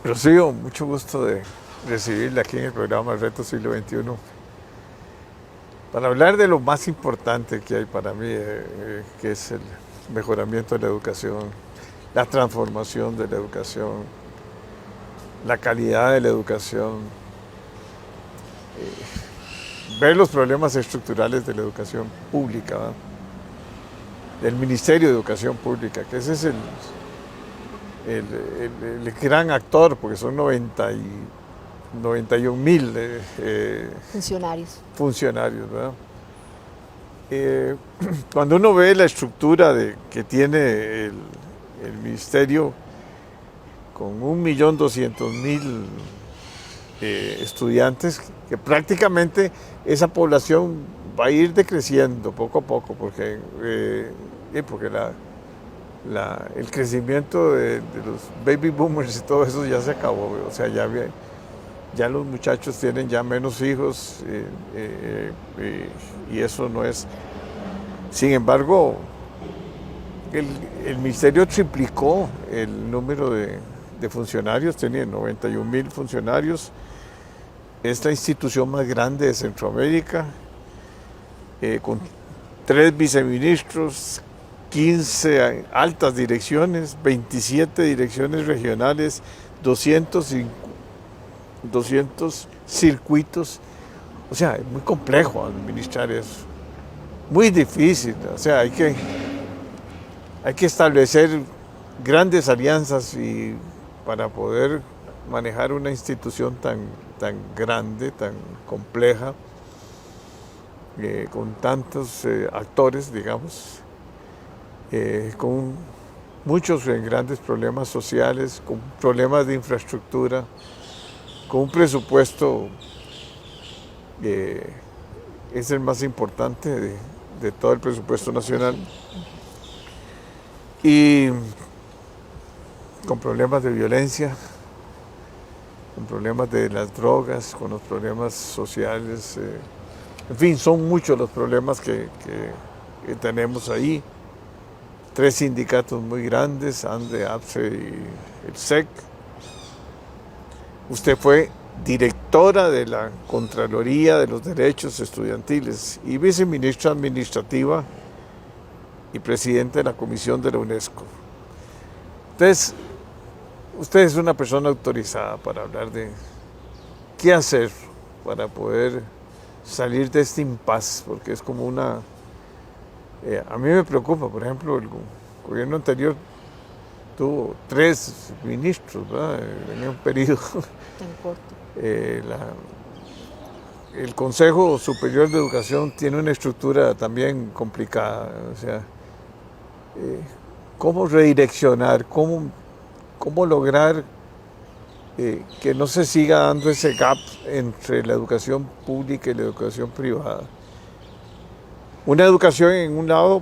Rocío, mucho gusto de recibirla aquí en el programa Reto Siglo XXI para hablar de lo más importante que hay para mí, que es el mejoramiento de la educación, la transformación de la educación, la calidad de la educación, ver los problemas estructurales de la educación pública, ¿verdad? Del Ministerio de Educación Pública, que ese es el gran actor, porque son 91,000 funcionarios, ¿verdad? Cuando uno ve la estructura que tiene el ministerio con 1.200.000 estudiantes, que prácticamente esa población va a ir decreciendo poco a poco, porque el crecimiento de los baby boomers y todo eso ya se acabó, o sea, ya los muchachos tienen ya menos hijos y eso no es. Sin embargo, el ministerio triplicó el número de funcionarios, tenía 91,000 funcionarios. Es la institución más grande de Centroamérica, con 3 viceministros, 15 altas direcciones, 27 direcciones regionales, 200 circuitos. O sea, es muy complejo administrar eso, muy difícil. O sea, hay que establecer grandes alianzas para poder manejar una institución tan grande, tan compleja, con tantos actores, digamos, con muchos grandes problemas sociales, con problemas de infraestructura, con un presupuesto que es el más importante de todo el presupuesto nacional, y con problemas de violencia, con problemas de las drogas, con los problemas sociales, en fin, son muchos los problemas que tenemos ahí. 3 sindicatos muy grandes, ANDE, APSE y el SEC. Usted fue directora de la Contraloría de los Derechos Estudiantiles y viceministra administrativa y presidente de la Comisión de la UNESCO. Entonces, usted es una persona autorizada para hablar de qué hacer para poder salir de este impasse, porque es como una... a mí me preocupa, por ejemplo, el gobierno anterior tuvo 3 ministros, ¿verdad? En un periodo tan corto. El Consejo Superior de Educación tiene una estructura también complicada, o sea, cómo redireccionar, cómo lograr que no se siga dando ese gap entre la educación pública y la educación privada. Una educación en un lado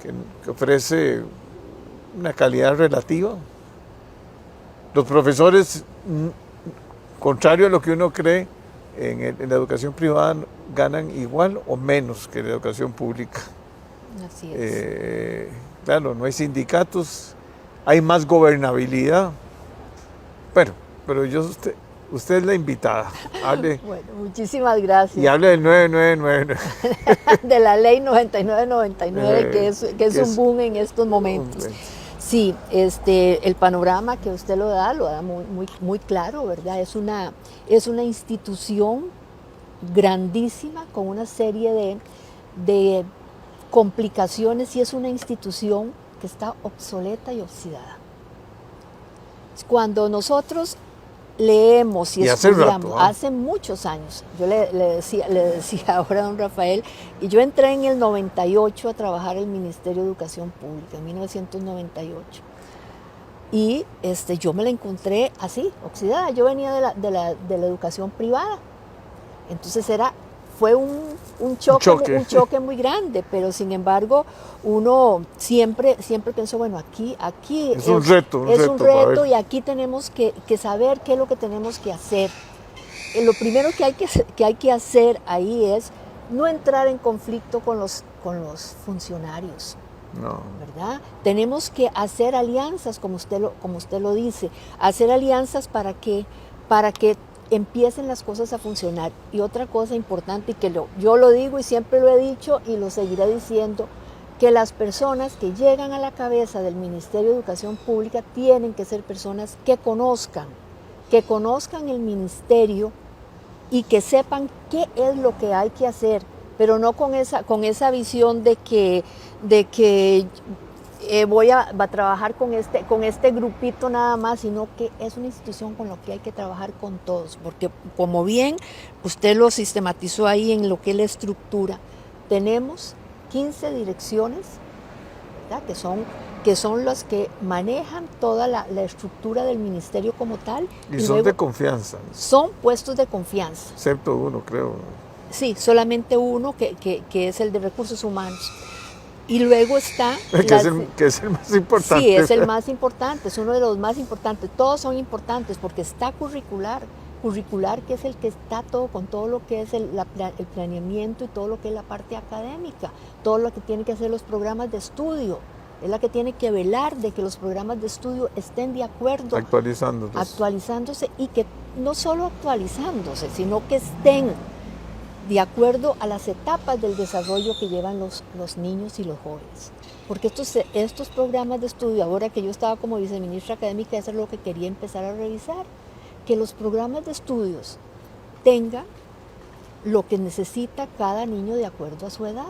que ofrece una calidad relativa. Los profesores, contrario a lo que uno cree, en la educación privada ganan igual o menos que en la educación pública. Así es. Claro, no hay sindicatos, hay más gobernabilidad. Bueno, pero usted es la invitada. Hable. Bueno, muchísimas gracias. Y hable del 9999. De la ley 9999, que es un boom en estos momentos. Sí, el panorama que usted lo da muy claro, ¿verdad? Es una institución grandísima con una serie de complicaciones y es una institución que está obsoleta y oxidada. Cuando nosotros leemos y estudiamos, hace muchos años, yo le decía ahora a don Rafael, y yo entré en el 98 a trabajar en el Ministerio de Educación Pública, en 1998, y yo me la encontré así, oxidada. Yo venía de la educación privada, entonces fue un choque muy grande, pero sin embargo uno siempre pensó, bueno, aquí es un reto y aquí tenemos que saber qué es lo que tenemos que hacer. Lo primero que hay que hacer ahí es no entrar en conflicto con los funcionarios. No. ¿Verdad? Tenemos que hacer alianzas, como usted lo dice, hacer alianzas para que empiecen las cosas a funcionar. Y otra cosa importante, y que yo lo digo y siempre lo he dicho y lo seguiré diciendo, que las personas que llegan a la cabeza del Ministerio de Educación Pública tienen que ser personas que conozcan el ministerio y que sepan qué es lo que hay que hacer, pero no con esa visión de que voy a trabajar con este grupito nada más, sino que es una institución con la que hay que trabajar con todos, porque como bien usted lo sistematizó ahí en lo que es la estructura, tenemos 15 direcciones, ¿verdad? que son las que manejan toda la estructura del ministerio como tal. Y son de confianza. Son puestos de confianza. Excepto uno, creo. Sí, solamente uno que es el de recursos humanos. Y luego está... que es el más importante. Sí, es el más importante, es uno de los más importantes. Todos son importantes porque está curricular, que es el que está con todo lo que es el planeamiento y todo lo que es la parte académica, todo lo que tiene que hacer los programas de estudio. Es la que tiene que velar de que los programas de estudio estén de acuerdo. Actualizándose y que no solo actualizándose, sino que estén de acuerdo a las etapas del desarrollo que llevan los niños y los jóvenes. Porque estos programas de estudio, ahora que yo estaba como viceministra académica, eso es lo que quería empezar a revisar, que los programas de estudios tengan lo que necesita cada niño de acuerdo a su edad.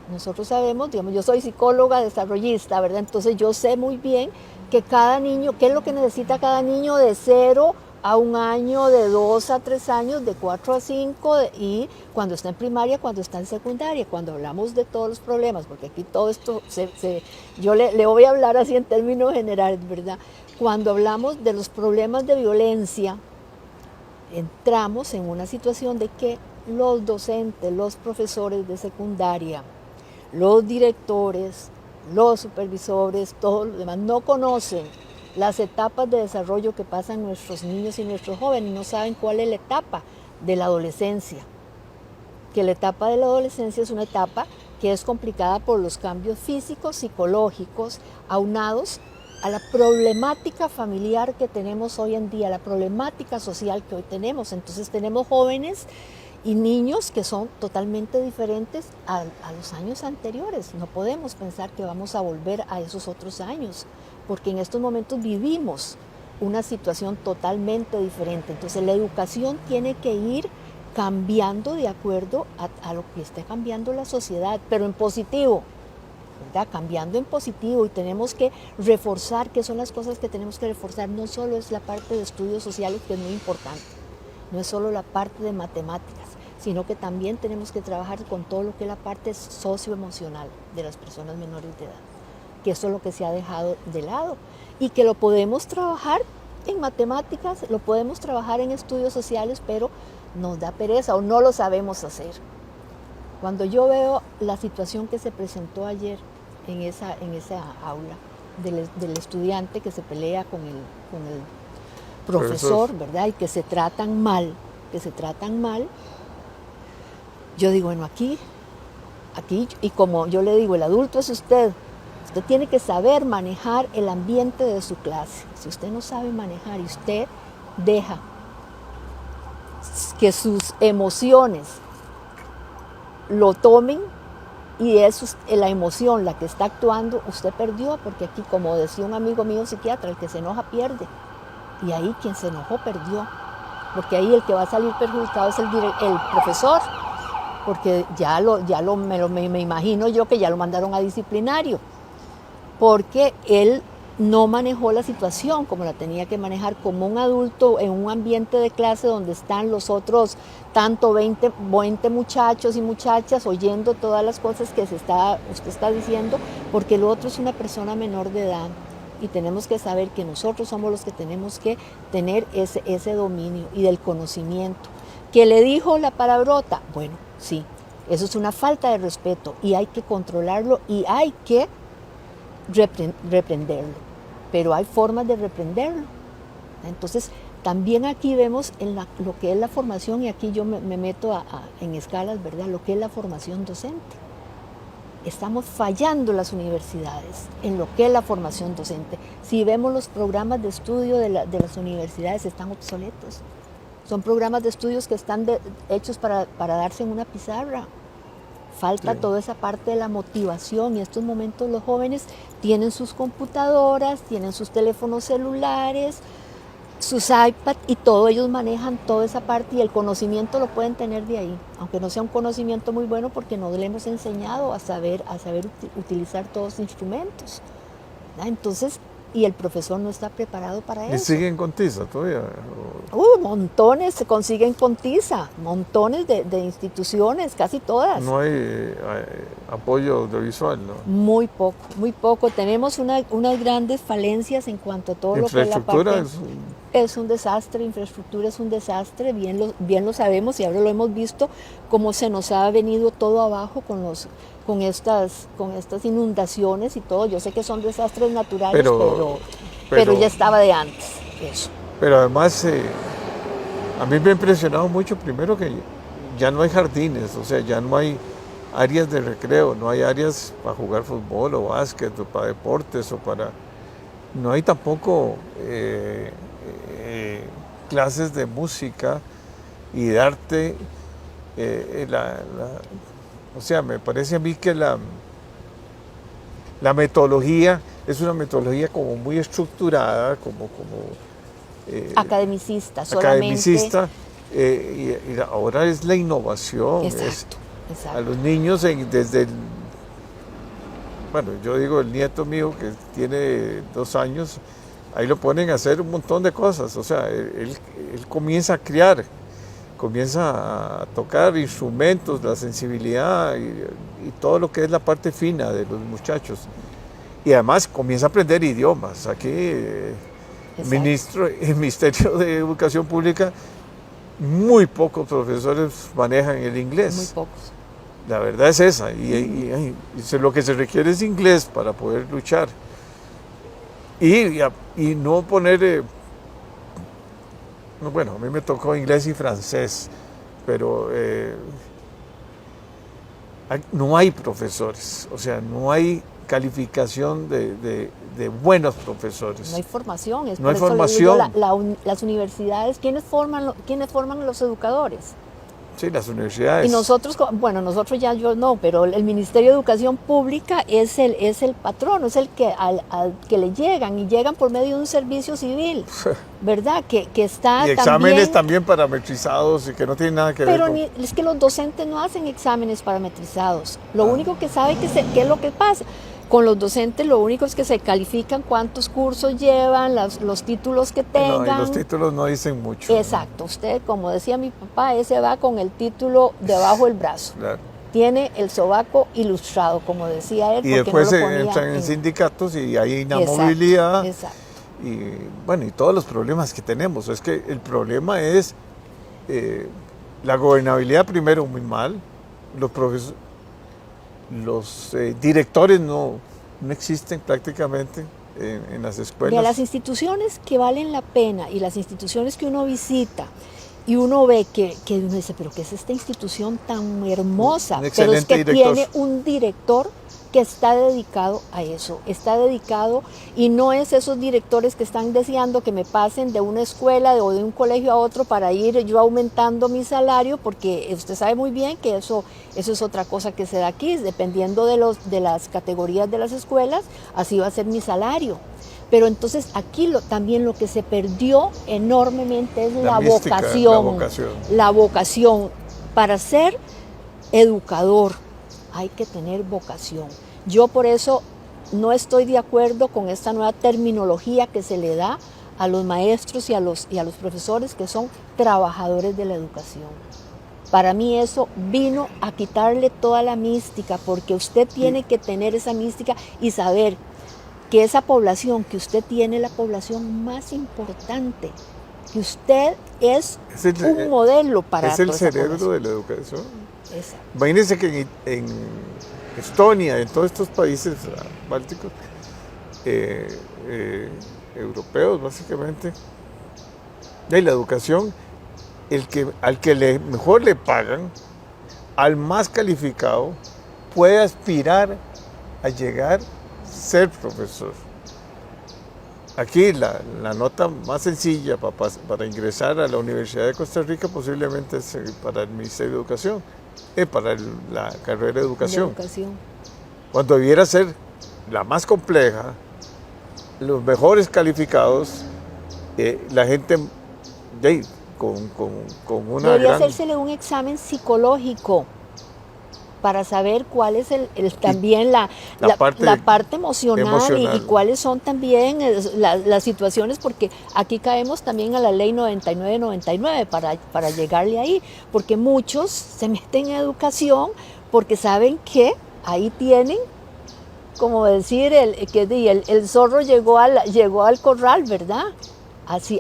Nosotros sabemos, digamos, yo soy psicóloga desarrollista, ¿verdad? Entonces yo sé muy bien que cada niño, qué es lo que necesita cada niño de 0 a 1 año, de 2 a 3 años, de 4 a 5, y cuando está en primaria, cuando está en secundaria, cuando hablamos de todos los problemas, porque aquí todo esto, yo le voy a hablar así en términos generales, ¿verdad? Cuando hablamos de los problemas de violencia, entramos en una situación de que los docentes, los profesores de secundaria, los directores, los supervisores, todos los demás, no conocen las etapas de desarrollo que pasan nuestros niños y nuestros jóvenes, no saben cuál es la etapa de la adolescencia. Que la etapa de la adolescencia es una etapa que es complicada por los cambios físicos, psicológicos, aunados a la problemática familiar que tenemos hoy en día, la problemática social que hoy tenemos. Entonces tenemos jóvenes y niños que son totalmente diferentes a los años anteriores. No podemos pensar que vamos a volver a esos otros años, porque en estos momentos vivimos una situación totalmente diferente. Entonces la educación tiene que ir cambiando de acuerdo a lo que esté cambiando la sociedad, pero en positivo, ¿verdad? Cambiando en positivo, y tenemos que reforzar, qué son las cosas que tenemos que reforzar. No solo es la parte de estudios sociales, que es muy importante, no es solo la parte de matemáticas, sino que también tenemos que trabajar con todo lo que es la parte socioemocional de las personas menores de edad, que eso es lo que se ha dejado de lado y que lo podemos trabajar en matemáticas, lo podemos trabajar en estudios sociales, pero nos da pereza o no lo sabemos hacer. Cuando yo veo la situación que se presentó ayer en esa aula del estudiante que se pelea con el profesor, ¿verdad? Y que se tratan mal, yo digo, bueno, aquí, y como yo le digo, el adulto es usted tiene que saber manejar el ambiente de su clase. Si usted no sabe manejar y usted deja que sus emociones lo tomen y es la emoción la que está actuando, usted perdió, porque aquí, como decía un amigo mío psiquiatra, el que se enoja pierde. Y ahí quien se enojó perdió, porque ahí el que va a salir perjudicado es el profesor, porque me imagino yo que ya lo mandaron a disciplinario, porque él no manejó la situación como la tenía que manejar como un adulto en un ambiente de clase donde están los otros 20 muchachos y muchachas oyendo todas las cosas que usted está diciendo, porque el otro es una persona menor de edad. Y tenemos que saber que nosotros somos los que tenemos que tener ese dominio y del conocimiento. ¿Que le dijo la palabrota? Bueno, sí, eso es una falta de respeto y hay que controlarlo y hay que reprenderlo. Pero hay formas de reprenderlo. Entonces, también aquí vemos lo que es la formación, y aquí yo me meto en escalas, ¿verdad? Lo que es la formación docente. estamos fallando las universidades en lo que es la formación docente. Si vemos los programas de estudio de las universidades, están obsoletos. Son programas de estudios que están hechos para darse en una pizarra. Falta toda esa parte de la motivación, y en estos momentos los jóvenes tienen sus computadoras, tienen sus teléfonos celulares, sus iPads, y todos ellos manejan toda esa parte, y el conocimiento lo pueden tener de ahí, aunque no sea un conocimiento muy bueno porque no le hemos enseñado a saber utilizar todos los instrumentos, ¿verdad? Entonces, y el profesor no está preparado para eso. ¿Y siguen con tiza todavía? Montones se consiguen con tiza, montones de instituciones, casi todas. No hay apoyo audiovisual, ¿no? Muy poco. Tenemos unas grandes falencias en cuanto a todo lo que es la parte. Es un desastre, infraestructura es un desastre, bien lo sabemos, y ahora lo hemos visto cómo se nos ha venido todo abajo con estas inundaciones y todo. Yo sé que son desastres naturales, pero ya estaba de antes eso. Pero además, a mí me ha impresionado mucho, primero, que ya no hay jardines, o sea, ya no hay áreas de recreo, no hay áreas para jugar fútbol o básquet o para deportes no hay tampoco clases de música y de arte. O sea, me parece a mí que la metodología es una metodología como muy estructurada, academicista, academicista, y ahora es la innovación. Exacto. A los niños bueno, yo digo, el nieto mío que tiene 2 años, ahí lo ponen a hacer un montón de cosas. O sea, él comienza a crear, comienza a tocar instrumentos, la sensibilidad y todo lo que es la parte fina de los muchachos. Y además comienza a aprender idiomas. Aquí el Ministerio de Educación Pública, muy pocos profesores manejan el inglés. Muy pocos. La verdad es esa, y lo que se requiere es inglés para poder luchar. Y no poner, bueno, a mí me tocó inglés y francés, pero no hay profesores, o sea, no hay calificación de buenos profesores. No hay formación. No hay formación. Las universidades, ¿quiénes forman a los educadores? Sí, las universidades. Y nosotros ya yo no, pero el Ministerio de Educación Pública es el patrono, es el que al que le llegan por medio de un servicio civil, ¿verdad? Que está y exámenes también parametrizados y que no tienen nada que ver con... Pero es que los docentes no hacen exámenes parametrizados. Lo único que sabe qué es lo que pasa. Con los docentes lo único es que se califican cuántos cursos llevan, los títulos que tengan. No, y los títulos no dicen mucho. Exacto. Usted, como decía mi papá, ese va con el título debajo del brazo. Claro. Tiene el sobaco ilustrado, como decía él. Y después entran en sindicatos y hay inamovilidad. Exacto. Y bueno, y todos los problemas que tenemos. Es que el problema es la gobernabilidad, primero, muy mal. Los directores no existen prácticamente en las escuelas. De las instituciones que valen la pena y las instituciones que uno visita y uno ve que uno dice, pero ¿qué es esta institución tan hermosa? Pero es que tiene un director que está dedicado a eso, y no es esos directores que están deseando que me pasen de una escuela o de un colegio a otro para ir yo aumentando mi salario, porque usted sabe muy bien que eso es otra cosa que se da aquí, dependiendo de las categorías de las escuelas, así va a ser mi salario. Pero entonces aquí también lo que se perdió enormemente es la vocación. Para ser educador hay que tener vocación. Yo por eso no estoy de acuerdo con esta nueva terminología que se le da a los maestros y a los profesores, que son trabajadores de la educación. Para mí eso vino a quitarle toda la mística, porque usted tiene que tener esa mística y saber que esa población que usted tiene es la población más importante, que usted es un modelo para toda esa población. Es el cerebro de la educación. Exacto. Imagínense que en Estonia, en todos estos países bálticos, europeos básicamente, de la educación, al que mejor le pagan, al más calificado, puede aspirar a llegar a ser profesor. Aquí la nota más sencilla para ingresar a la Universidad de Costa Rica posiblemente es para el Ministerio de Educación, para la carrera de educación. Cuando debiera ser la más compleja, los mejores calificados, la gente con una debería gran... hacérsele un examen psicológico para saber cuál es también la parte emocional. Y cuáles son también las situaciones, porque aquí caemos también a la ley 9999 para llegarle ahí, porque muchos se meten en educación porque saben que ahí tienen, como decir, el zorro llegó al corral, ¿verdad? Así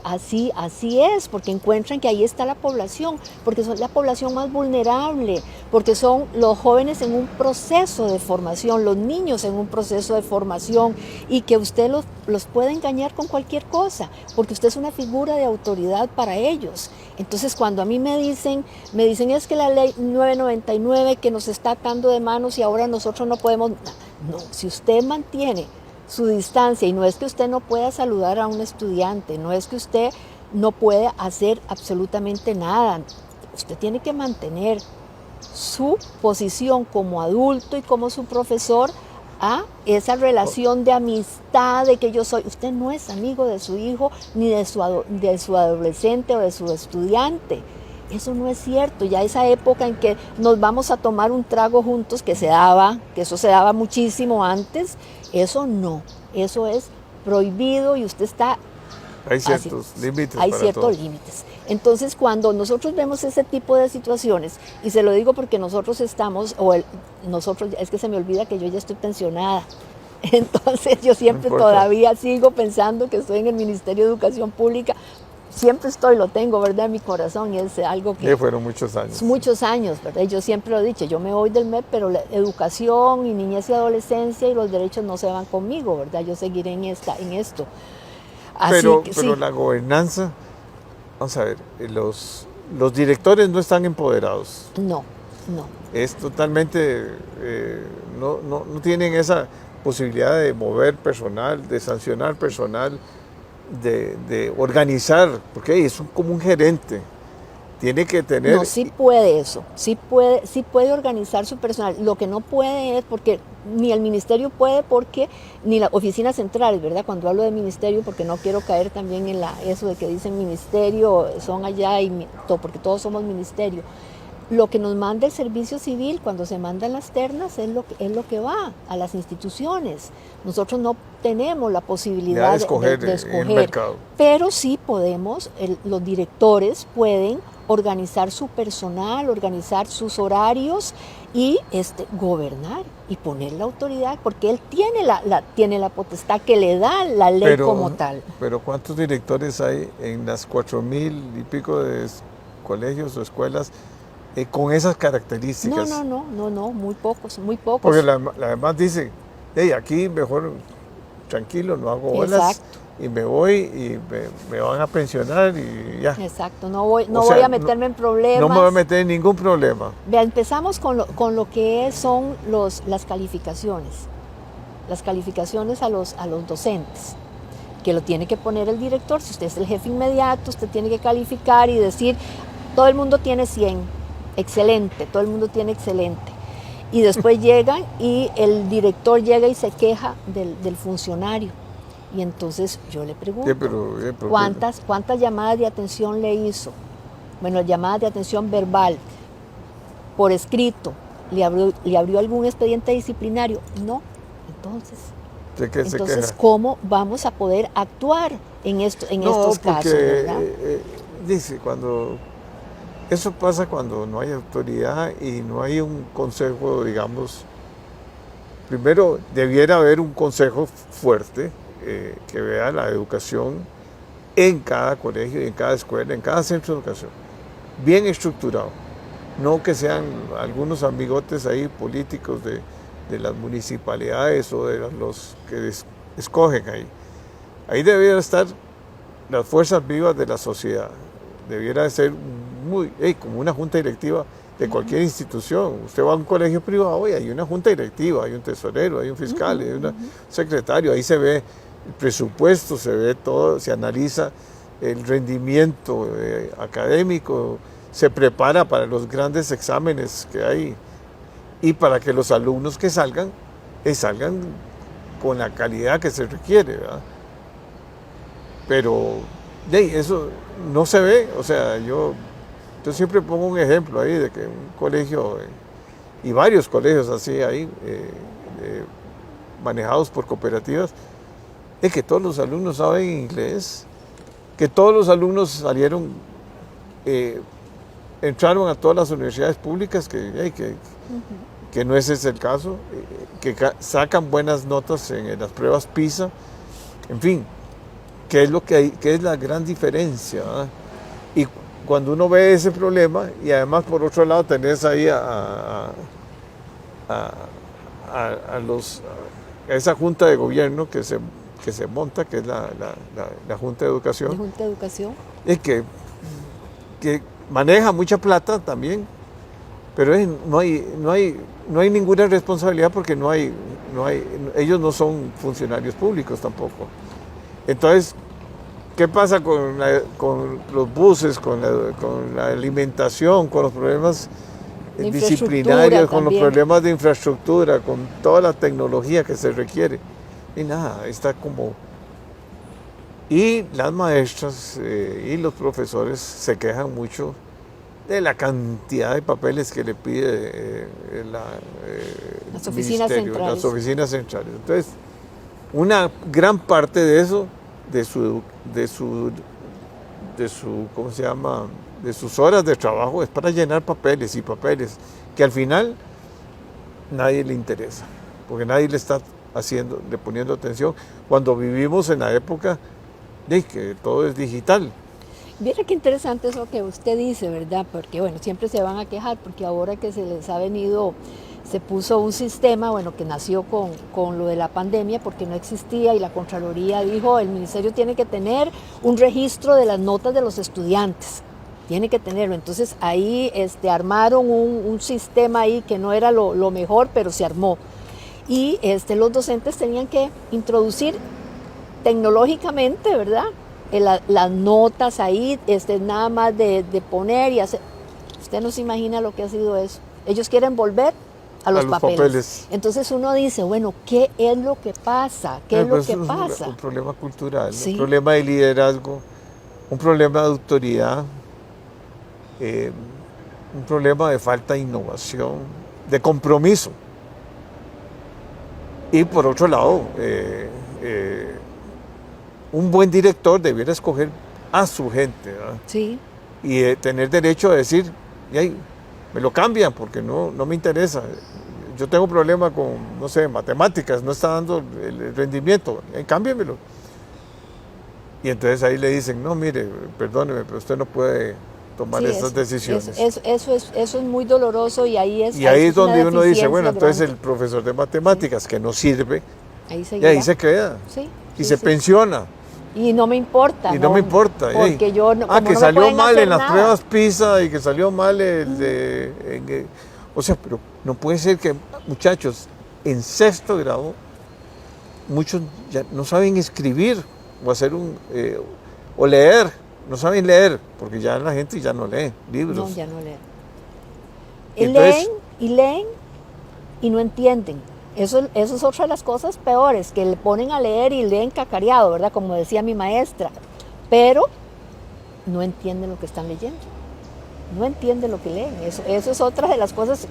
es, porque encuentran que ahí está la población, porque son la población más vulnerable, porque son los jóvenes en un proceso de formación, los niños en un proceso de formación, y que usted los puede engañar con cualquier cosa, porque usted es una figura de autoridad para ellos. Entonces, cuando a mí me dicen es que la ley 999 que nos está atando de manos y ahora nosotros no podemos... No, si usted mantiene su distancia, y no es que usted no pueda saludar a un estudiante, no es que usted no pueda hacer absolutamente nada, usted tiene que mantener su posición como adulto y como su profesor a esa relación de amistad, de que usted no es amigo de su hijo, ni de su adolescente o de su estudiante. Eso no es cierto. Ya esa época en que nos vamos a tomar un trago juntos, que eso se daba muchísimo antes, eso no, eso es prohibido y usted está... Hay ciertos límites. Hay ciertos límites. Entonces, cuando nosotros vemos ese tipo de situaciones, y se lo digo porque nosotros estamos, es que se me olvida que yo ya estoy pensionada. Entonces, yo siempre todavía sigo pensando que estoy en el Ministerio de Educación Pública. Siempre lo tengo, ¿verdad?, en mi corazón, y es algo que... fueron muchos años. Muchos años, ¿verdad? Yo siempre lo he dicho, yo me voy del MEP, pero la educación y niñez y adolescencia y los derechos no se van conmigo, ¿verdad? Yo seguiré en esto. Pero la gobernanza, vamos a ver, los directores no están empoderados. No. Es totalmente, no tienen esa posibilidad de mover personal, de sancionar personal, de organizar, porque es como un gerente, tiene que tener... No, sí puede eso, sí puede organizar su personal. Lo que no puede es, porque ni el ministerio puede, porque ni las oficinas centrales, ¿verdad? Cuando hablo de ministerio, porque no quiero caer también en eso de que dicen ministerio, son allá, porque todos somos ministerio. Lo que nos manda el servicio civil cuando se mandan las ternas es lo que va a las instituciones. Nosotros no tenemos la posibilidad de escoger, en el mercado. Pero sí podemos, los directores pueden organizar su personal, organizar sus horarios y gobernar y poner la autoridad, porque él tiene la potestad que le da la ley como tal. Pero ¿cuántos directores hay en las 4,000 y pico de colegios o escuelas con esas características? No, muy pocos. Porque además dice, aquí mejor tranquilo, no hago olas. Exacto. Y me voy y me van a pensionar y ya. Exacto, no voy a meterme en problemas. No me voy a meter en ningún problema. Empezamos con lo que son las calificaciones. Las calificaciones a los docentes, que lo tiene que poner el director. Si usted es el jefe inmediato, usted tiene que calificar y decir, todo el mundo tiene 100, excelente, todo el mundo tiene excelente. Y después llegan y el director llega y se queja del funcionario. Y entonces yo le pregunto, ¿cuántas llamadas de atención le hizo? Bueno, llamadas de atención verbal, por escrito, ¿le abrió algún expediente disciplinario? No. Entonces, ¿cómo vamos a poder actuar en estos casos? ¿Verdad? Dice, eso pasa cuando no hay autoridad y no hay un consejo, digamos. Primero, debiera haber un consejo fuerte que vea la educación en cada colegio, en cada escuela, en cada centro de educación, bien estructurado. No que sean algunos amigotes ahí políticos de las municipalidades o de los que escogen ahí. Ahí deberían estar las fuerzas vivas de la sociedad. Debiera ser como una junta directiva de cualquier institución. Usted va a un colegio privado y hay una junta directiva, hay un tesorero, hay un fiscal, hay un secretario, ahí se ve el presupuesto, se ve todo, se analiza el rendimiento académico, se prepara para los grandes exámenes que hay y para que los alumnos que salgan con la calidad que se requiere, ¿verdad? Pero eso no se ve, o sea, yo siempre pongo un ejemplo ahí de que un colegio, y varios colegios así ahí, manejados por cooperativas, es que todos los alumnos saben inglés, que todos los alumnos salieron, entraron a todas las universidades públicas, que no ese es el caso, que sacan buenas notas en las pruebas PISA, en fin, ¿qué es la gran diferencia? ¿Verdad? Y cuando uno ve ese problema, y además por otro lado tenés ahí a esa junta de gobierno que se monta, que es la Junta de Educación. ¿La Junta de Educación? Es que maneja mucha plata también, pero no hay ninguna responsabilidad porque ellos no son funcionarios públicos tampoco. Entonces, ¿qué pasa con los buses, con la alimentación, con los problemas disciplinarios, con los problemas de infraestructura, con toda la tecnología que se requiere? Y nada, está como... Y las maestras y los profesores se quejan mucho de la cantidad de papeles que le pide las oficinas centrales. Las oficinas centrales. Entonces, una gran parte de eso, de su ¿cómo se llama? De sus horas de trabajo es para llenar papeles y papeles que al final nadie le interesa, porque nadie le está poniendo atención cuando vivimos en la época de que todo es digital. Mira qué interesante eso que usted dice, ¿verdad? Porque bueno, siempre se van a quejar porque ahora que se les ha venido, se puso un sistema, bueno, que nació con lo de la pandemia porque no existía y la Contraloría dijo, el ministerio tiene que tener un registro de las notas de los estudiantes, tiene que tenerlo. Entonces ahí armaron un sistema ahí que no era lo mejor, pero se armó. Y los docentes tenían que introducir tecnológicamente, ¿verdad? Las notas ahí, nada más de poner y hacer. Usted no se imagina lo que ha sido eso. Ellos quieren volver a los papeles. Entonces uno dice, bueno, ¿qué es lo que pasa? ¿Qué es lo que pasa? Un problema cultural, sí. Un problema de liderazgo, un problema de autoridad, un problema de falta de innovación, de compromiso. Y por otro lado, un buen director debiera escoger a su gente, ¿verdad? Sí. Y tener derecho a decir, me lo cambian porque no me interesa. Yo tengo problema con, no sé, matemáticas, no está dando el rendimiento, cámbiamelo. Y entonces ahí le dicen, no, mire, perdóneme, pero usted no puede tomar esas decisiones. Eso es muy doloroso y ahí es... Y ahí es donde uno dice, bueno, entonces el profesor de matemáticas que no sirve, ahí se queda. Sí, y se pensiona. Y no me importa. Y no me importa. Porque yo no... que no salió mal en las nada. pruebas PISA y que salió mal o sea, pero no puede ser que muchachos en 6º grado, muchos ya no saben escribir o hacer o leer, no saben leer, porque ya la gente ya no lee libros. No, ya no leen. Leen y no entienden. Eso es otra de las cosas peores, que le ponen a leer y leen cacareado, ¿verdad? Como decía mi maestra, pero no entienden lo que están leyendo. No entienden lo que leen. Eso es otra de las cosas,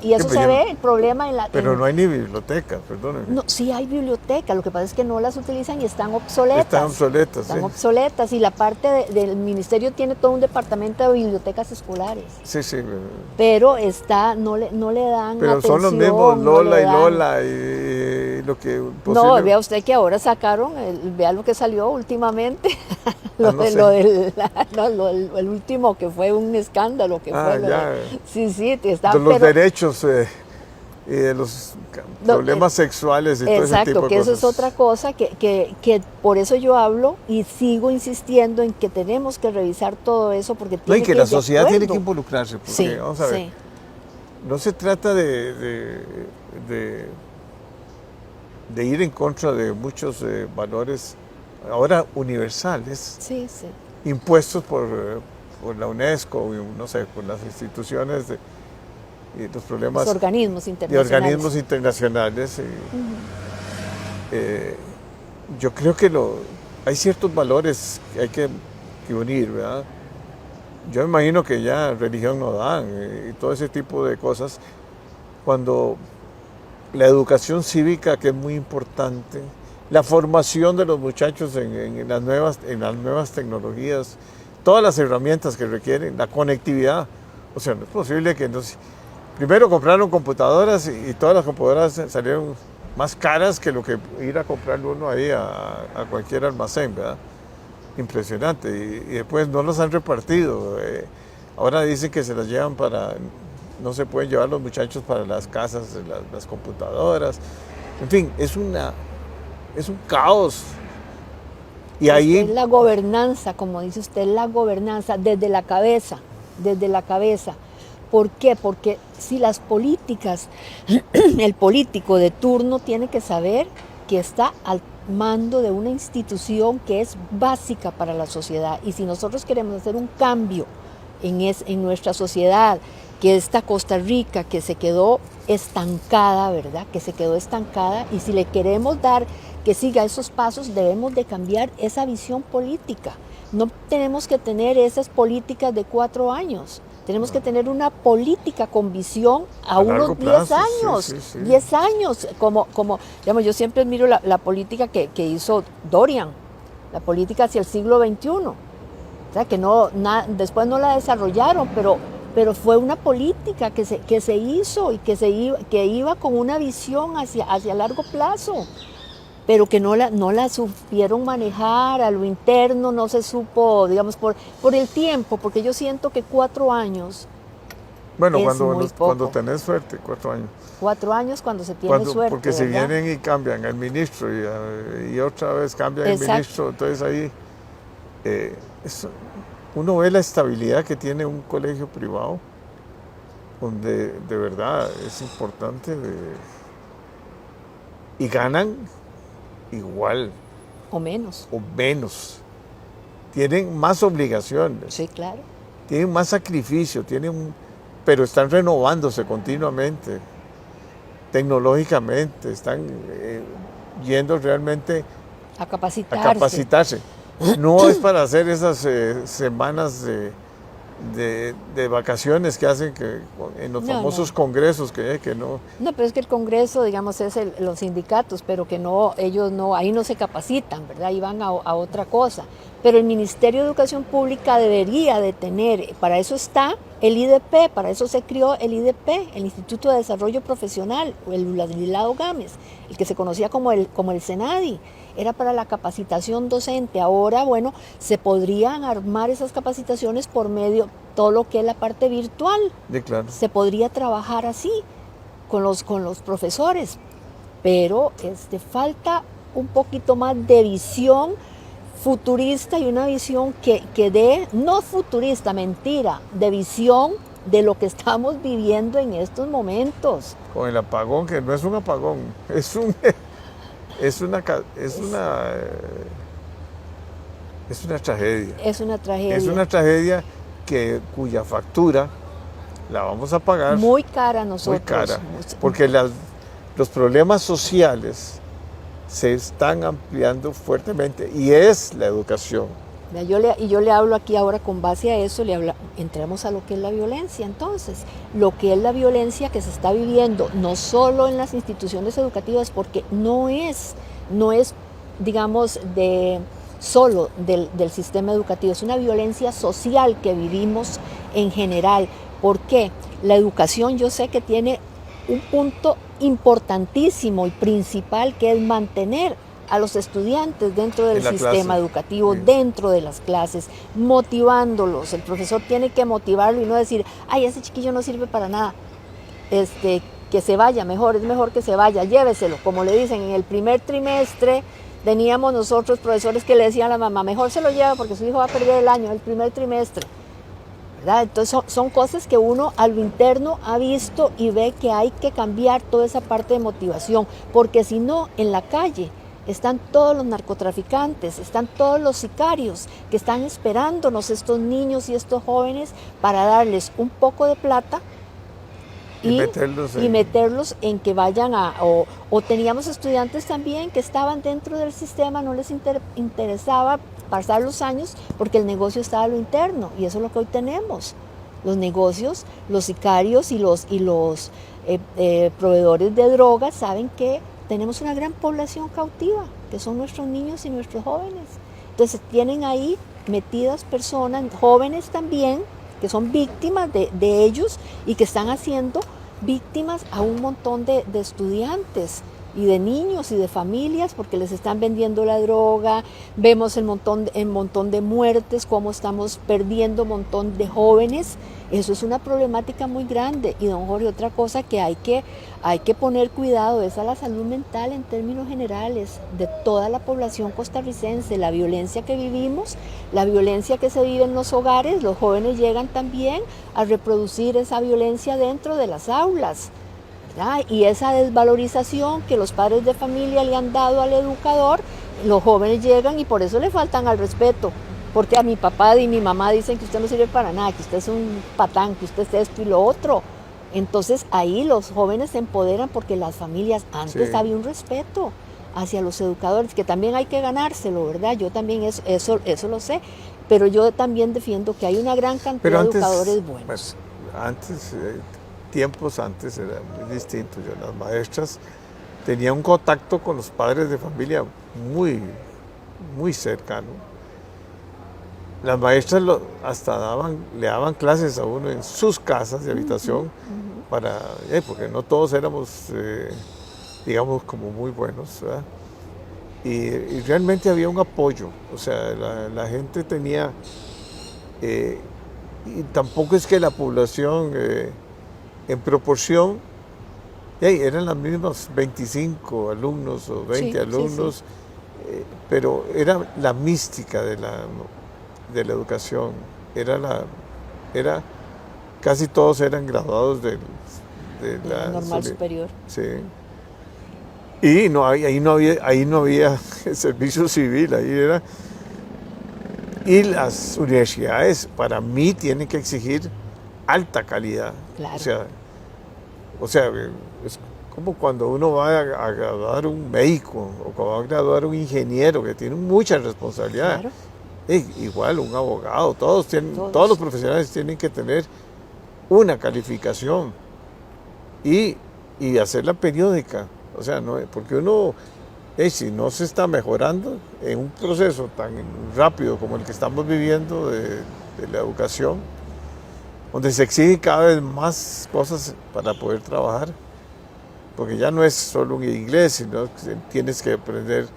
y eso se ve el problema en la... Pero no hay ni biblioteca, perdónenme. No, sí hay biblioteca, lo que pasa es que no las utilizan y están obsoletas. Están obsoletas, y la parte del ministerio tiene todo un departamento de bibliotecas escolares. Sí. Pero no le dan pero atención. Son los mismos Lola y lo que... No, vea usted que ahora sacaron, vea lo que salió últimamente, el último que fue un escándalo, que fue sí, está... De los derechos y de los problemas sexuales y todo ese tipo de cosas. Exacto, que eso es otra cosa, que por eso yo hablo y sigo insistiendo en que tenemos que revisar todo eso, porque y que la sociedad tiene que involucrarse, porque vamos a ver, no se trata de ir en contra de muchos valores ahora universales, sí, sí, impuestos por la UNESCO, no sé, por las instituciones y los problemas los organismos de internacionales. organismos internacionales. Yo creo que hay ciertos valores que hay que unir, ¿verdad? Yo me imagino que ya religión no dan y todo ese tipo de cosas. Cuando la educación cívica, que es muy importante, la formación de los muchachos en las nuevas tecnologías, todas las herramientas que requieren, la conectividad. O sea, no es posible que primero compraron computadoras y todas las computadoras salieron más caras que lo que ir a comprarle uno ahí a cualquier almacén, ¿verdad? Impresionante. Y después no los han repartido. Ahora dicen que se las llevan no se pueden llevar los muchachos para las casas, las computadoras. En fin, es un caos. Y ahí es la gobernanza, como dice usted, la gobernanza desde la cabeza. ¿Por qué? Porque si las políticas, el político de turno tiene que saber que está al mando de una institución que es básica para la sociedad. Y si nosotros queremos hacer un cambio en nuestra sociedad, que esta Costa Rica que se quedó estancada, ¿verdad? Que se quedó estancada, y si le queremos dar que siga esos pasos, debemos de cambiar esa visión política. No tenemos que tener esas políticas de 4 años. Tenemos que tener una política con visión a unos 10 años. Sí, sí, sí. 10 años. Como digamos, yo siempre miro la política que hizo Dorian, la política hacia el siglo XXI. O sea, que después no la desarrollaron, pero fue una política que se hizo y que iba con una visión hacia largo plazo, pero que no la supieron manejar a lo interno, no se supo, digamos, por el tiempo, porque yo siento que 4 años bueno, es muy poco. Cuando tenés suerte, 4 años. 4 años cuando se tiene suerte, porque ¿verdad? si vienen y cambian el ministro y otra vez cambian el ministro, entonces ahí uno ve la estabilidad que tiene un colegio privado, donde de verdad es importante y ganan igual. O menos. Tienen más obligaciones. Sí, claro. Tienen más sacrificio, pero están renovándose continuamente, tecnológicamente, están yendo realmente a capacitarse. No es para hacer esas semanas de vacaciones que hacen en los famosos congresos que no. No, pero es que el congreso, digamos, es los sindicatos, pero que ellos ahí no se capacitan, ¿verdad? Ahí van a otra cosa. Pero el Ministerio de Educación Pública debería de tener, para eso está el IDP, para eso se creó el IDP, el Instituto de Desarrollo Profesional, el Ladislao Gámez, el que se conocía como el SENADI. Era para la capacitación docente. Ahora, bueno, se podrían armar esas capacitaciones por medio, todo lo que es la parte virtual. Sí, claro. Se podría trabajar así, con los profesores, pero falta un poquito más de visión futurista y una visión que dé, no futurista, mentira, de visión de lo que estamos viviendo en estos momentos. Con el apagón, que no es un apagón, es una tragedia. Es una tragedia. Es una tragedia cuya factura la vamos a pagar. Muy cara nosotros. Muy cara, porque los problemas sociales se están ampliando fuertemente y es la educación. Yo le hablo aquí ahora con base a eso, entremos a lo que es la violencia. Entonces, lo que es la violencia que se está viviendo, no solo en las instituciones educativas, porque no es digamos, solo del sistema educativo, es una violencia social que vivimos en general. ¿Por qué? La educación, yo sé que tiene un punto importantísimo y principal, que es mantener a los estudiantes dentro del sistema educativo, dentro de las clases, motivándolos. El profesor tiene que motivarlo y no decir, ay, ese chiquillo no sirve para nada, que se vaya, es mejor que se vaya, lléveselo. Como le dicen, en el primer trimestre teníamos nosotros profesores que le decían a la mamá, mejor se lo lleva porque su hijo va a perder el año, el primer trimestre. ¿verdad? Entonces son cosas que uno a lo interno ha visto y ve que hay que cambiar toda esa parte de motivación, porque si no, en la calle están todos los narcotraficantes, están todos los sicarios que están esperándonos, estos niños y estos jóvenes, para darles un poco de plata y meterlos en que vayan o teníamos estudiantes también que estaban dentro del sistema, no les interesaba pasar los años porque el negocio estaba a lo interno, y eso es lo que hoy tenemos. Los negocios, los sicarios y los proveedores de drogas saben que tenemos una gran población cautiva, que son nuestros niños y nuestros jóvenes. Entonces tienen ahí metidas personas, jóvenes también, que son víctimas de ellos y que están haciendo víctimas a un montón de estudiantes y de niños y de familias, porque les están vendiendo la droga. Vemos el montón de muertes, cómo estamos perdiendo un montón de jóvenes. Eso es una problemática muy grande. Y don Jorge, otra cosa que hay que poner cuidado es a la salud mental en términos generales de toda la población costarricense. La violencia que vivimos, la violencia que se vive en los hogares, los jóvenes llegan también a reproducir esa violencia dentro de las aulas, ¿verdad? Y esa desvalorización que los padres de familia le han dado al educador, los jóvenes llegan y por eso le faltan al respeto, porque a mi papá y mi mamá dicen que usted no sirve para nada, que usted es un patán, que usted es esto y lo otro. Entonces ahí los jóvenes se empoderan porque las familias, antes había un respeto hacia los educadores, que también hay que ganárselo, ¿verdad? Yo también eso lo sé, pero yo también defiendo que hay una gran cantidad de educadores buenos. Pues, tiempos antes era muy distinto. Las maestras tenían un contacto con los padres de familia muy, muy cercano. Las maestras hasta le daban clases a uno en sus casas de habitación, porque no todos éramos, digamos, como muy buenos, ¿verdad? Y realmente había un apoyo, o sea, la gente tenía, y tampoco es que la población en proporción, eran las mismas 25 alumnos o 20 alumnos, pero era la mística de la educación, casi todos eran graduados de la normal superior. Sí. Y ahí no había servicio civil, y las universidades para mí tienen que exigir alta calidad. Claro. O sea, es como cuando uno va a graduar un médico o cuando va a graduar un ingeniero que tiene mucha responsabilidad. Claro. Igual un abogado, todos los profesionales tienen que tener una calificación y hacerla periódica. O sea, no, porque uno, si no se está mejorando en un proceso tan rápido como el que estamos viviendo de la educación, donde se exigen cada vez más cosas para poder trabajar, porque ya no es solo un inglés, sino que tienes que aprender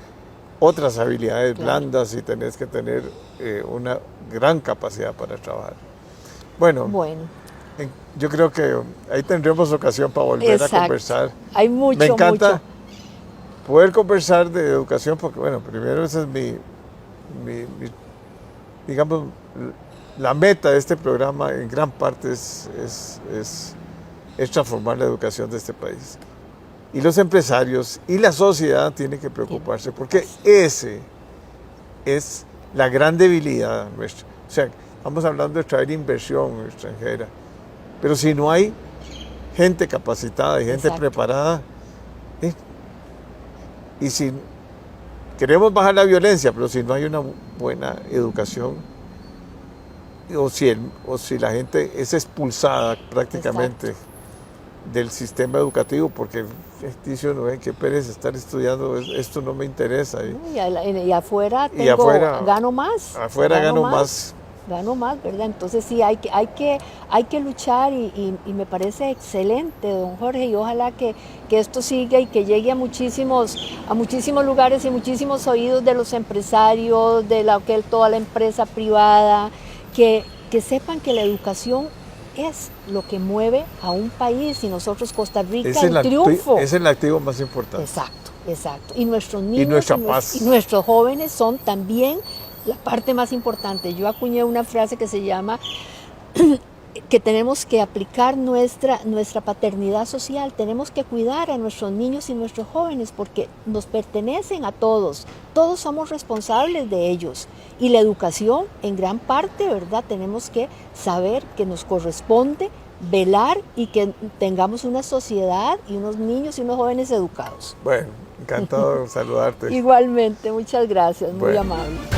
otras habilidades blandas y tenés que tener una gran capacidad para trabajar. Bueno. Yo creo que ahí tendremos ocasión para volver a conversar. Hay mucho, me encanta poder conversar de educación porque, bueno, primero esa es mi digamos, la meta de este programa en gran parte es transformar la educación de este país. Y los empresarios y la sociedad tienen que preocuparse porque ese es la gran debilidad nuestra. O sea, estamos hablando de traer inversión extranjera, pero si no hay gente capacitada y gente preparada, y si queremos bajar la violencia, pero si no hay una buena educación, o si la gente es expulsada prácticamente del sistema educativo, porque dice uno, qué pereza estar estudiando, esto no me interesa. Y afuera gano más. Afuera gano más. Gano más, ¿verdad? Entonces sí, hay que luchar y me parece excelente, don Jorge, y ojalá que esto siga y que llegue a muchísimos lugares y muchísimos oídos de los empresarios, de toda la empresa privada, que sepan que la educación es lo que mueve a un país y nosotros, Costa Rica, el triunfo. Es el activo más importante. Exacto. Y nuestros niños y nuestros jóvenes son también la parte más importante. Yo acuñé una frase que se llama que tenemos que aplicar nuestra paternidad social, tenemos que cuidar a nuestros niños y nuestros jóvenes porque nos pertenecen a todos somos responsables de ellos y la educación en gran parte, ¿verdad? Tenemos que saber que nos corresponde velar y que tengamos una sociedad y unos niños y unos jóvenes educados. Bueno, encantado de saludarte. Igualmente, muchas gracias, muy amable.